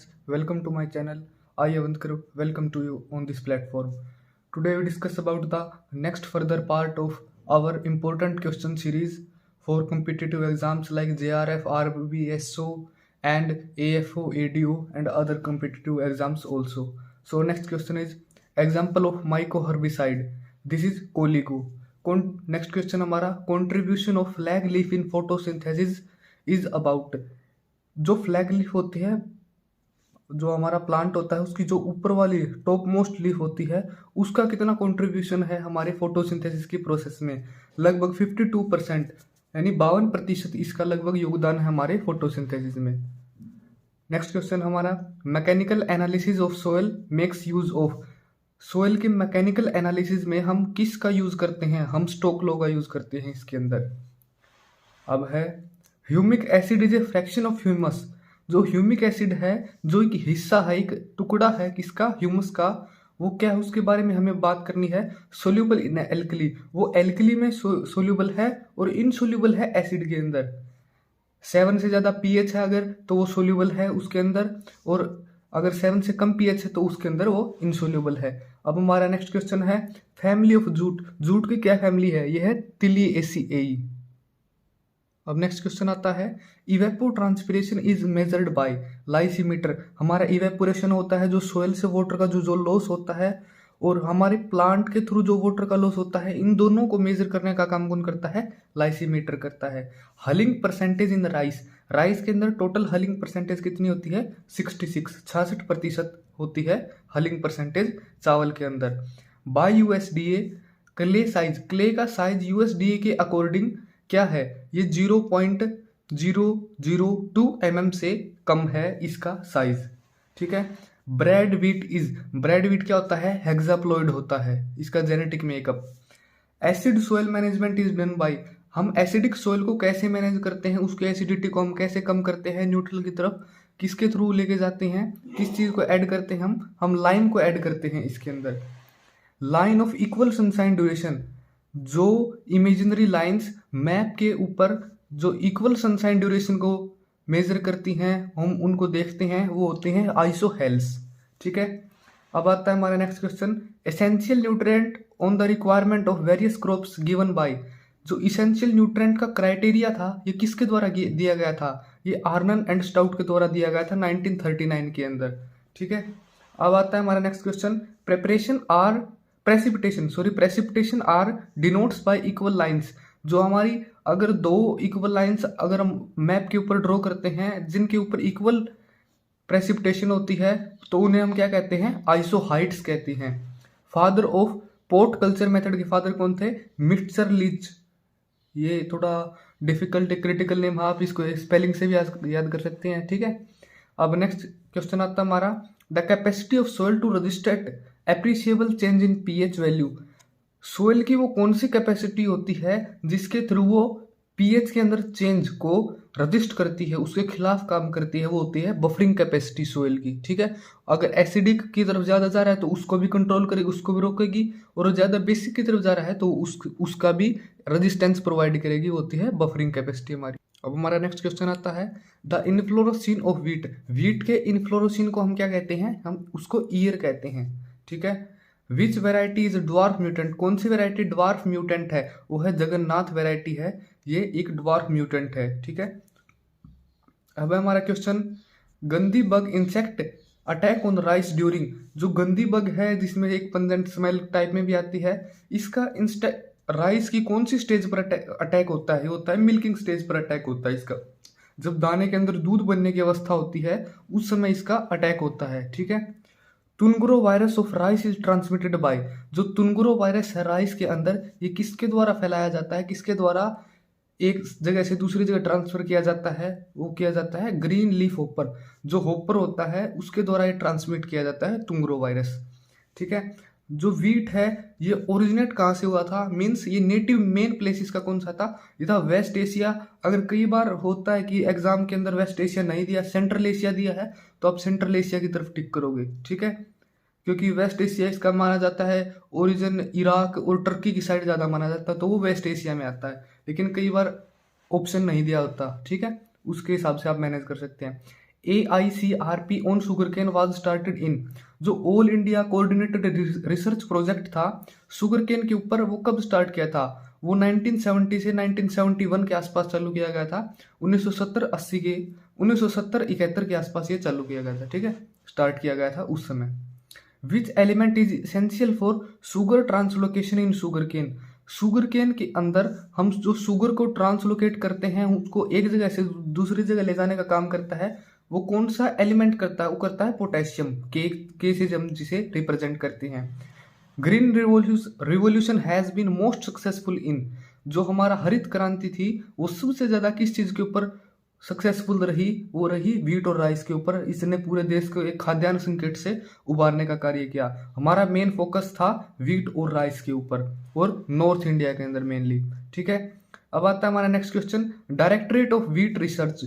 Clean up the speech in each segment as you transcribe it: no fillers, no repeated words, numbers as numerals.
friends, welcome to my channel. I Avantkar, welcome to you on this platform. Today we discuss about the next further part of our important question series for competitive exams like JRF, RBSO and AFO, ADO and other competitive exams also. So next question is example of mycoherbicide. This is Colico. Next question हमारा contribution of flag leaf in photosynthesis is about. जो flag leaf होती है, जो हमारा plant होता है उसकी जो ऊपर वाली टॉप मोस्ट लीफ होती है उसका कितना कंट्रीब्यूशन है हमारे फोटोसिंथेसिस की प्रोसेस में। लगभग 52% यानी 52% इसका लगभग योगदान है हमारे फोटोसिंथेसिस में। नेक्स्ट क्वेश्चन हमारा mechanical analysis of soil makes use of. Soil के मैकेनिकल एनालिसिस में हम किसका यूज करते हैं? हम स्टोक लॉ का यूज करते हैं इसके अंदर। अब है humic acid is a fraction of humus. जो ह्यूमिक एसिड है, जो एक हिस्सा है, एक टुकड़ा है किसका? ह्यूमस का। वो क्या है उसके बारे में हमें बात करनी है। सोल्यूबल इन एल्कली, वो एल्कली में सोल्यूबल है और इनसोल्यूबल है एसिड के अंदर। 7 से ज़्यादा पीएच है अगर तो वो सोल्यूबल है उसके अंदर, और अगर 7 से कम पीएच है तो उसके अंदर वो इनसोल्यूबल है। अब हमारा नेक्स्ट क्वेश्चन है फैमिली ऑफ जूट। जूट की क्या फैमिली है? ये है तिलिएसिएई। अब नेक्स्ट क्वेश्चन आता है evapotranspiration is measured by lysimeter. हमारा इवेपोरेशन होता है जो सोयल से वाटर का जो लॉस होता है और हमारे प्लांट के थ्रू जो वाटर का लॉस होता है, इन दोनों को मेजर करने का काम कौन करता है? लाइसीमीटर करता है। हलिंग परसेंटेज इन राइस। राइस के अंदर टोटल हलिंग परसेंटेज कितनी होती है? 66% होती है हलिंग परसेंटेज चावल के अंदर। By USDA clay size. Clay का साइज यूएसडीए के अकॉर्डिंग क्या है? ये 0.002 mm से कम है इसका साइज। ठीक है। Bread wheat is. Bread wheat क्या होता है? हेक्साप्लॉइड होता है इसका genetic makeup. Acid soil management is done by. हम एसिडिक सोयल को कैसे मैनेज करते हैं, उसकी एसिडिटी को हम कैसे कम करते हैं न्यूट्रल की तरफ, किसके थ्रू लेके जाते हैं, किस चीज को ऐड करते हैं? हम लाइन को ऐड करते हैं इसके अंदर। Line of equal sunshine duration. जो इमेजिनरी लाइंस मैप के ऊपर जो इक्वल सनशाइन ड्यूरेशन को मेजर करती हैं, हम उनको देखते हैं, वो होते हैं आइसोहेल्स। ठीक है। अब आता है हमारा next question essential nutrient on the requirement of various crops given by. जो इसेंशियल न्यूट्रिएंट का क्राइटेरिया था ये किसके द्वारा दिया गया था? ये आर्नन एंड स्टाउट के द्वारा दिया गया था 1939 के अंदर। ठीक है। अब आता है हमारा next question precipitation are denotes by equal lines. जो हमारी अगर दो इक्वल लाइंस अगर हम मैप के ऊपर ड्रॉ करते हैं जिनके ऊपर इक्वल प्रेसिपिटेशन होती है तो उन्हें हम क्या कहते हैं? आइसोहाइट्स कहते हैं। Father of pot culture method के फादर कौन थे? Mitscherlich. ये थोड़ा डिफिकल्ट क्रिटिकल नेम, आप इसको स्पेलिंग से भी याद कर सकते हैं। ठीक है। अब नेक्स्ट क्वेश्चन आता है हमारा the capacity of soil to register appreciable change in pH value. Soil की वो कौन सी कैपेसिटी होती है जिसके थ्रू वो पीएच के अंदर चेंज को रजिस्ट करती है, उसके खिलाफ काम करती है? वो होती है बफरिंग कैपेसिटी सोइल की। ठीक है। अगर एसिडिक की तरफ ज़्यादा जा रहा है तो उसको भी कंट्रोल करेगी, उसको भी रोकेगी, और ज़्यादा बेसिक की तरफ जा रहा है तो उसका भी रेजिस्टेंस प्रोवाइड करेगी, वो होती है बफरिंग कैपेसिटी हमारी। अब हमारा नेक्स्ट क्वेश्चन आता है द इनफ्लोरोसिन ऑफ व्हीट। व्हीट के इनफ्लोरोसिन को हम क्या कहते हैं? हम उसको ईयर कहते हैं। ठीक है। Which variety is dwarf mutant. कौन सी वेराइटी ड्वार्फ म्यूटेंट है? वो है जगन्नाथ वेराइटी है, ये एक ड्वार्फ म्यूटेंट है। ठीक है। अब हमारा क्वेश्चन गंदी bug insect attack on rice during. जो गंदी बग है जिसमें एक पंजेंट स्मेल टाइप में भी आती है, इसका राइस की कौन सी स्टेज पर अटैक होता है? होता है मिल्किंग स्टेज पर अटैक होता है इसका। जब दाने के अंदर दूध बनने की अवस्था होती है उस समय इसका अटैक होता है। ठीक है। Tungro virus of rice is transmitted by. जो तुनगुरो वायरस है राइस के अंदर, ये किसके द्वारा फैलाया जाता है? किसके द्वारा एक जगह से दूसरी जगह ट्रांसफर किया जाता है? वो किया जाता है ग्रीन लीफ होपर। जो होपर होता है उसके द्वारा ये ट्रांसमिट किया जाता है तुंगरो वायरस। ठीक है। जो वीट है ये ओरिजिनेट कहाँ से हुआ था? मीन्स ये नेटिव मेन प्लेस इसका कौन सा था? ये था वेस्ट एशिया। अगर कई बार होता है कि एग्जाम के अंदर वेस्ट एशिया नहीं दिया, सेंट्रल एशिया दिया है, तो आप सेंट्रल एशिया की तरफ टिक करोगे। ठीक है। क्योंकि वेस्ट एशिया इसका माना जाता है ओरिजिन इराक और टर्की की साइड ज़्यादा माना जाता है, तो वो वेस्ट एशिया में आता है। लेकिन कई बार ऑप्शन नहीं दिया होता। ठीक है। उसके हिसाब से आप मैनेज कर सकते हैं। AICRP on sugarcane was started in, जो all India coordinated research project था शुगरकेन के ऊपर, वो कब स्टार्ट किया था? वो 1970 से 1971 के आसपास चालू किया गया था। 1970-71 के आसपास ये चालू किया गया था, ठीक है, स्टार्ट किया गया था उस समय। Which element is essential for sugar translocation in sugarcane, sugarcane के अंदर हम जो शुगर को ट्रांसलोकेट करते हैं, उसको एक जगह से दूसरी जगह ले जाने का काम करता है, वो कौन सा एलिमेंट करता है? वो करता है पोटेशियम, के से हम जिसे रिप्रेजेंट करते हैं। Green revolution has been most successful in, जो हमारा हरित क्रांति थी वो सबसे ज्यादा किस चीज के ऊपर सक्सेसफुल रही? वो रही व्हीट और राइस के ऊपर। इसने पूरे देश को एक खाद्यान्न संकट से उबारने का कार्य किया। हमारा मेन फोकस था व्हीट और राइस के ऊपर, और नॉर्थ इंडिया के अंदर मेनली, ठीक है। अब आता है हमारा next question, directorate of wheat research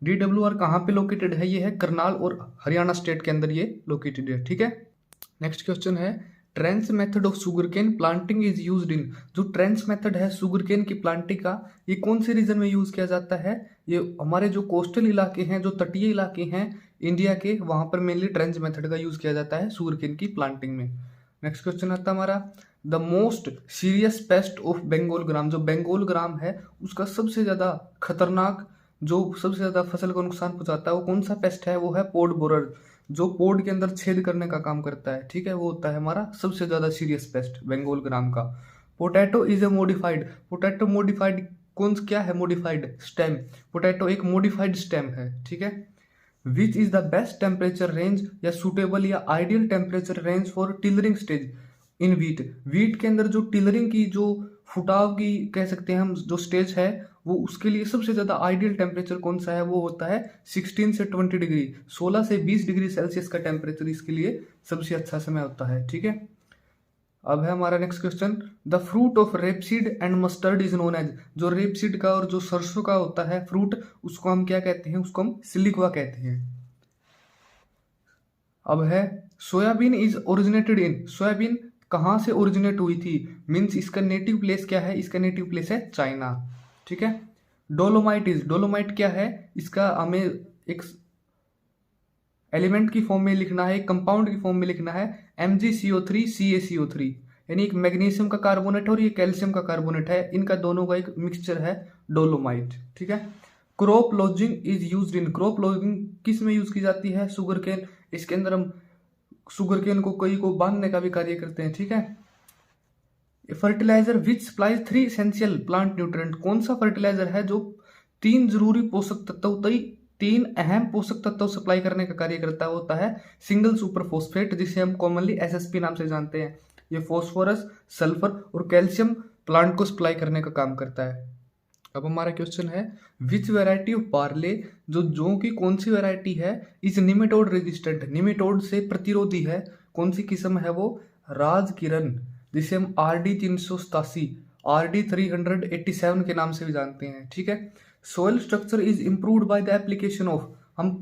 DWR कहाँ पे लोकेटेड है? ये है करनाल और हरियाणा स्टेट के अंदर ये लोकेटेड है, ठीक है। नेक्स्ट क्वेश्चन है, trench method of sugarcane planting is used in, जो ट्रेंच मेथड है शुगरकेन की प्लांटिंग का, ये कौन से रीजन में यूज किया जाता है? ये हमारे जो कोस्टल इलाके हैं, जो तटीय इलाके हैं इंडिया के, वहां पर मेनली ट्रेंच मेथड का यूज किया जाता है शुगरकेन की प्लांटिंग में। नेक्स्ट क्वेश्चन आता है हमारा, the most serious pest of Bengal gram, जो बंगाल ग्राम है उसका सबसे ज्यादा खतरनाक, जो सबसे ज्यादा फसल को नुकसान पहुंचाता है, वो कौन सा पेस्ट है? वो है पोड बोरर, जो पोड के अंदर छेद करने का काम करता है, ठीक है, वो होता है हमारा सबसे ज्यादा सीरियस पेस्ट बंगाल ग्राम का। Potato is a modified, potato modified कौन क्या है? मॉडिफाइड स्टेम, पोटैटो एक मॉडिफाइड स्टेम है, ठीक है। Which is the best temperature range या सुटेबल या ideal temperature range for tillering stage in wheat, wheat के अंदर जो टिलरिंग की, जो फुटाव की कह सकते हैं हम, जो स्टेज है, वो उसके लिए सबसे ज्यादा आइडियल टेम्परेचर कौन सा है? वो होता है 16 से 20 डिग्री, 16 से 20 डिग्री सेल्सियस का टेम्परेचर इसके लिए सबसे अच्छा समय होता है, ठीक है। अब है हमारा next question, the fruit of rapeseed and mustard is known as, जो रेपसीड का और जो सरसों का होता है फ्रूट, उसको हम क्या कहते हैं? उसको हम सिलिक्वा कहते हैं। अब है, soybean is originated in, soybean कहाँ से ओरिजिनेट हुई थी? मीन्स इसका नेटिव प्लेस क्या है? इसका नेटिव प्लेस है चाइना, ठीक है। डोलोमाइट इज, डोलोमाइट क्या है? इसका हमें एक एलिमेंट की फॉर्म में लिखना है, एक कंपाउंड की फॉर्म में लिखना है, MgCO3 CaCO3, यानी एक मैग्नीशियम का कार्बोनेट और ये कैल्शियम का कार्बोनेट है, इनका दोनों का एक मिक्सचर है डोलोमाइट, ठीक है। Crop lodging is used in, crop lodging किस में यूज की जाती है? शुगरकेन, इसके अंदर हम शुगरकेन को कई को बांधने का भी कार्य करते हैं, ठीक है। Fertiliser which supplies 3 essential plant nutrient, कौन सा फर्टिलाइजर है जो 3 जरूरी पोषक तत्व, 3 अहम पोषक तत्व सप्लाई करने का कार्य करता है? होता है सिंगल सुपर फोस्फेट, जिसे हम कॉमनली SSP नाम से जानते हैं। ये फॉस्फोरस, सल्फर और कैल्शियम प्लांट को सप्लाई करने का काम करता है। अब हमारा क्वेश्चन है, विच वेराइटी ऑफ बार्ले, जो जौ की कौन सी वेराइटी है, इज निमेटोड रेजिस्टेंट, निमेटोड से प्रतिरोधी है, कौन सी किस्म है वो? राजकिरण, जिसे हम RD 387 के नाम से भी जानते हैं, ठीक है। Soil structure is improved by the application of, हम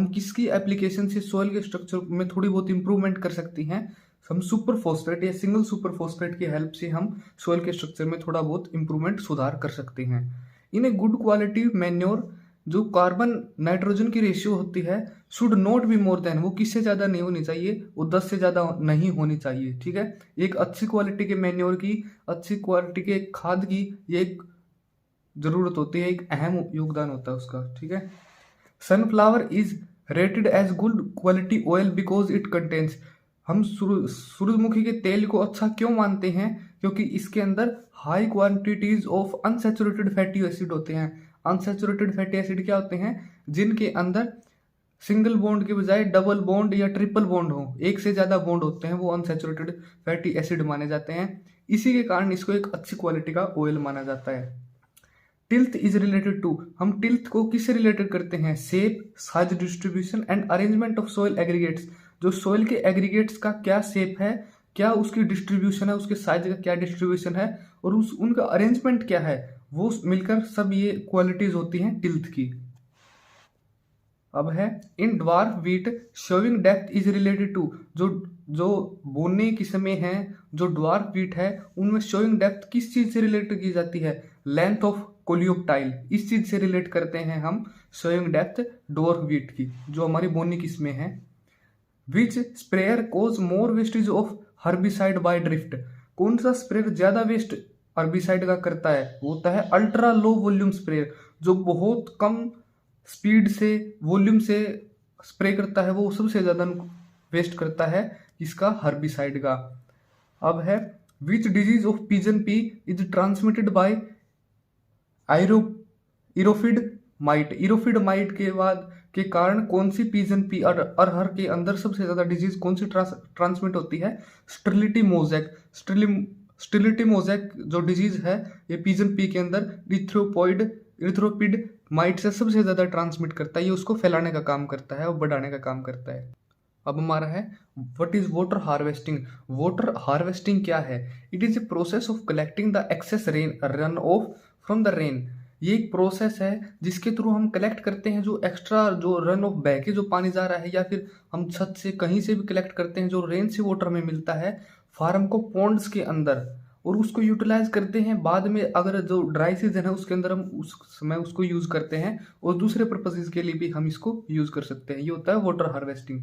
किसकी एप्लीकेशन से सोयल के स्ट्रक्चर में थोड़ी बहुत इंप्रूवमेंट कर सकती हैं? हम सुपर फॉस्फेट या सिंगल सुपर फॉस्फेट की हेल्प से हम सोयल के स्ट्रक्चर में थोड़ा बहुत इंप्रूवमेंट सुधार कर सकते हैं। इन ए गुड क्वालिटी मैन्योर, जो कार्बन नाइट्रोजन की रेशियो होती है, should not be more than, वो किससे ज्यादा नहीं होनी चाहिए? वो 10 से ज्यादा नहीं होनी चाहिए, ठीक है। एक अच्छी क्वालिटी के मैन्योर की, अच्छी क्वालिटी के खाद की ये एक जरूरत होती है, एक अहम योगदान होता है उसका, ठीक है। Sunflower is rated as good quality oil because it contains, हम सूरजमुखी के तेल को अच्छा क्यों मानते हैं? क्योंकि इसके अंदर high quantities of unsaturated fatty acid होते हैं। अनसैचुरेटेड फैटी एसिड क्या होते हैं? जिनके अंदर सिंगल बॉन्ड के बजाय डबल बॉन्ड या ट्रिपल बॉन्ड हो, एक से ज्यादा बॉन्ड होते हैं, वो अनसैचुरेटेड फैटी एसिड माने जाते हैं। इसी के कारण इसको एक अच्छी क्वालिटी का ऑयल माना जाता है। टिल्थ इज रिलेटेड टू, हम टिल्थ को किससे रिलेटेड करते हैं? Shape, size distribution and arrangement of soil aggregates, जो सोयल के एग्रीगेट्स का क्या शेप है, क्या उसकी डिस्ट्रीब्यूशन है, उसके साइज का क्या डिस्ट्रीब्यूशन है, और उनका अरेंजमेंट क्या है, वो मिलकर सब ये क्वालिटीज होती हैं टिल्थ की। अब है, in dwarf wheat sowing depth is related to, जो बोने के समय है, जो ड्वार्फ व्हीट है, उनमें शोइंग डेप्थ किस चीज से रिलेटेड की जाती है? Length of coleoptile. इस चीज से रिलेट करते हैं हम सोइंग डेप्थ डोर व्हीट की, जो हमारी बोनी किस्में हैं। Which sprayer cause more wastage of herbicide by drift. कौन सा स्प्रेयर ज्यादा वेस्ट हर्बिसाइड का करता है? वो होता है अल्ट्रा लो वॉल्यूम स्प्रेयर, जो बहुत कम स्पीड से वॉल्यूम से स्प्रे करता है, वो सबसे ज्यादा वेस्ट करता है इसका हर्बिसाइड का। अब है which disease of pigeon pea is transmitted by eriophyid mite. Eriophyid mite के बाद के कारण कौन सी पिजन पी अरहर के अंदर सबसे ज्यादा डिजीज कौन सी ट्रांसमिट होती है? Sterility mosaic. स्टेरिलिटी मोजैक जो डिजीज है ये पिजन पी के अंदर इरिथ्रोपिड माइट से सबसे ज्यादा ट्रांसमिट करता है। ये उसको फैलाने का काम करता है और बढ़ाने का काम करता है। अब हमारा है what is water harvesting. Water harvesting क्या है? It is a process of collecting the excess rain run off from the rain. ये एक प्रोसेस है जिसके थ्रू हम कलेक्ट करते हैं जो एक्स्ट्रा जो रन ऑफ बह के जो पानी जा रहा है, या फिर हम छत से कहीं से भी कलेक्ट करते हैं जो रेन से वाटर में मिलता है फार्म को पॉन्ड्स के अंदर, और उसको यूटिलाइज करते हैं। बाद में अगर जो ड्राई सीजन है उसके अंदर हम उस समय उसको यूज करते हैं और दूसरे पर्पजेज के लिए भी हम इसको यूज कर सकते हैं। ये होता है water harvesting.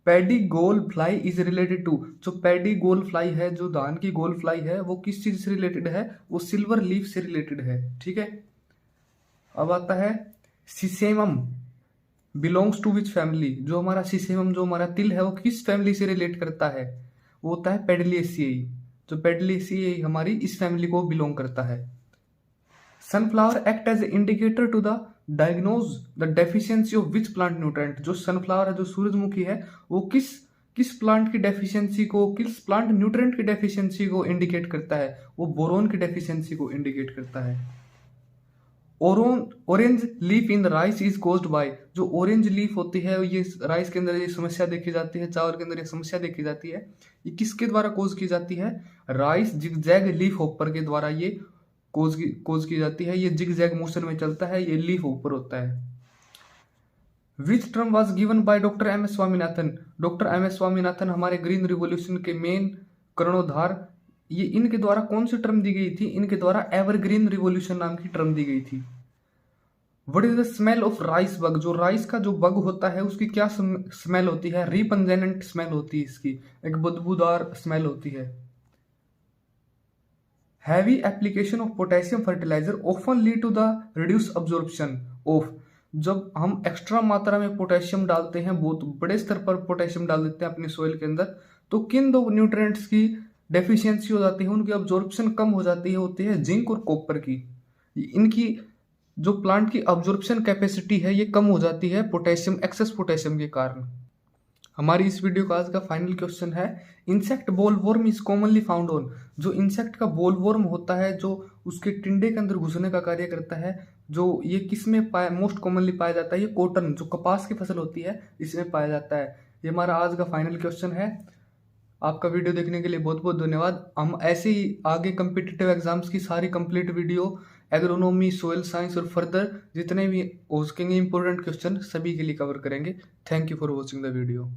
Paddy gall fly is related to. जो पैडी गोल फ्लाई है, जो धान की गोल फ्लाई है, वो किस चीज से रिलेटेड है? वो सिल्वर लीफ से रिलेटेड है। ठीक है। अब आता है सिसेमम बिलोंग्स टू विच फैमिली। जो हमारा सिसेमम जो हमारा तिल है वो किस फैमिली से रिलेट करता है? वो होता है पेडलिएसियाई। जो पेडलिएसियाई हमारी इस फैमिली को बिलोंग करता है। Sunflower act as indicator to the diagnose the deficiency of which plant nutrient. जो सनफ्लावर है, जो सूरजमुखी है, वो किस प्लांट की डेफिशिएंसी को, किस प्लांट न्यूट्रेंट की डेफिशिएंसी को इंडिकेट करता है? वो बोरोन की डेफिशिएंसी को इंडिकेट करता है। Orange leaf in rice is caused by. जो ऑरेंज लीफ होती है ये राइस के अंदर ये समस्या देखी जाती है, चावल के अंदर ये समस्या देखी जाती है। ये किसके द्वारा कोज की जाती है? राइस जिगजैग लीफ होपर के द्वारा ये कोज की जाती है। ये जिगजैग मोशन में चलता है, ये लीफ ऊपर होता है। Which term was given by doctor M S Swaminathan. Doctor M S Swaminathan हमारे ग्रीन रिवॉल्यूशन के मेन कर्णोधार। ये इनके द्वारा कौन सी टर्म दी गई थी? इनके द्वारा एवरग्रीन रिवॉल्यूशन नाम की टर्म दी गई थी। What is the smell of rice bug. जो राइस का जो बग होता है उसकी क्या स्मेल होती है? रिपंजेनेंट स्मेल होती है इसकी, एक बदबूदार स्मेल होती है। Heavy application of potassium fertiliser often lead to the reduce absorption of. जब हम एक्स्ट्रा मात्रा में पोटेशियम डालते हैं, बहुत बड़े स्तर पर पोटेशियम डाल देते हैं अपने सोइल के अंदर, तो किन दो न्यूट्रिएंट्स की डेफिशिएंसी हो जाती है, उनकी अब्जॉर्प्शन कम हो जाती है? होती है जिंक और कॉपर की। इनकी जो प्लांट की अब्जॉर्प्शन कैपेसिटी है ये कम हो जाती है पोटेशियम, एक्सेस पोटेशियम के कारण। हमारी इस वीडियो का आज का फाइनल क्वेश्चन है insect bollworm is commonly found on. जो इंसेक्ट का बॉलवॉर्म होता है, जो उसके टिंडे के अंदर घुसने का कार्य करता है, जो ये किस में मोस्ट कॉमनली पाया जाता है? ये कॉटन, जो कपास की फसल होती है, इसमें पाया जाता है। ये हमारा आज का फाइनल क्वेश्चन है। आपका वीडियो देखने के लिए बहुत बहुत धन्यवाद। हम ऐसे ही आगे कम्पिटिटिव एग्जाम्स की सारी complete video, agronomy, soil science और फर्दर जितने भी हो सकेंगे इंपॉर्टेंट क्वेश्चन सभी के लिए कवर करेंगे। Thank you for watching the video.